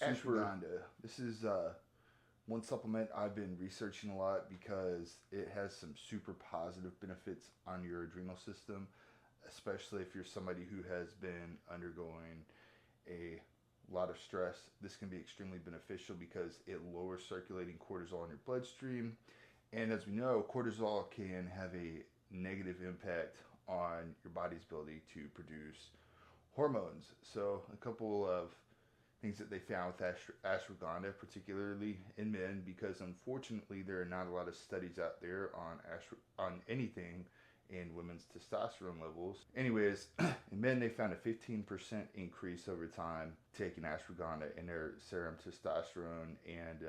Ashwagandha. This is one supplement I've been researching a lot because it has some super positive benefits on your adrenal system, especially if you're somebody who has been undergoing a lot of stress. This can be extremely beneficial because it lowers circulating cortisol in your bloodstream. And as we know, cortisol can have a negative impact on your body's ability to produce hormones. So, a couple of things that they found with ashwagandha, particularly in men, because unfortunately there are not a lot of studies out there on anything in women's testosterone levels. Anyways, in men they found a 15% increase over time taking ashwagandha in their serum testosterone and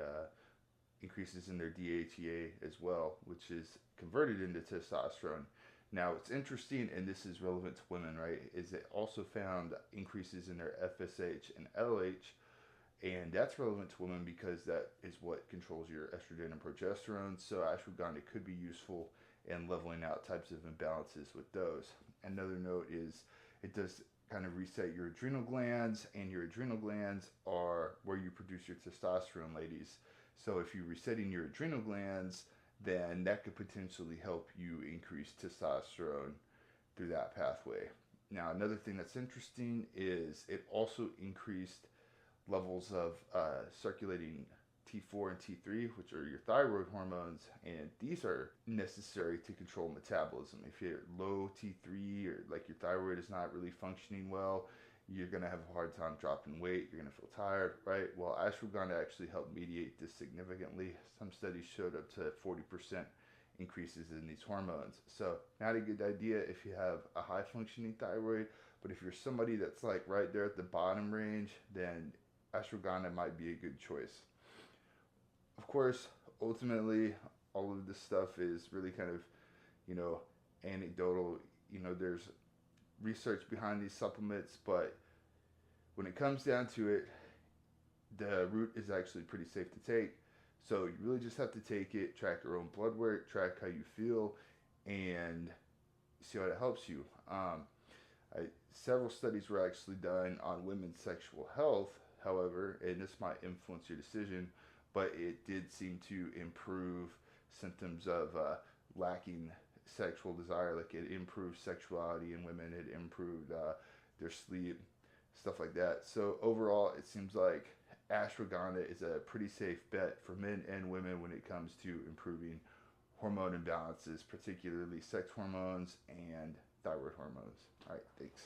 increases in their DHEA as well, which is converted into testosterone. Now, what's interesting, and this is relevant to women, right, is it also found increases in their FSH and LH, and that's relevant to women because that is what controls your estrogen and progesterone. So, ashwagandha could be useful in leveling out types of imbalances with those. Another note is it does kind of reset your adrenal glands, and your adrenal glands are where you produce your testosterone, ladies. So, if you're resetting your adrenal glands, then that could potentially help you increase testosterone through that pathway. Now, another thing that's interesting is it also increased levels of circulating T4 and T3, which are your thyroid hormones, and these are necessary to control metabolism. If you're low T3 or like your thyroid is not really functioning well, you're going to have a hard time dropping weight. You're going to feel tired, right? Well, ashwagandha actually helped mediate this significantly. Some studies showed up to 40% increases in these hormones. So, not a good idea if you have a high functioning thyroid, but if you're somebody that's like right there at the bottom range, then ashwagandha might be a good choice. Of course, ultimately, all of this stuff is really kind of, you know, anecdotal. There's research behind these supplements, but when it comes down to it, the root is actually pretty safe to take. So you really just have to take it, track your own blood work, track how you feel, and see how it helps you. Several studies were actually done on women's sexual health, however, and this might influence your decision, but it did seem to improve symptoms of lacking sexual desire. Like it improved sexuality in women, it improved their sleep, stuff like that. So overall, it seems like ashwagandha is a pretty safe bet for men and women when it comes to improving hormone imbalances, particularly sex hormones and thyroid hormones. All right, thanks.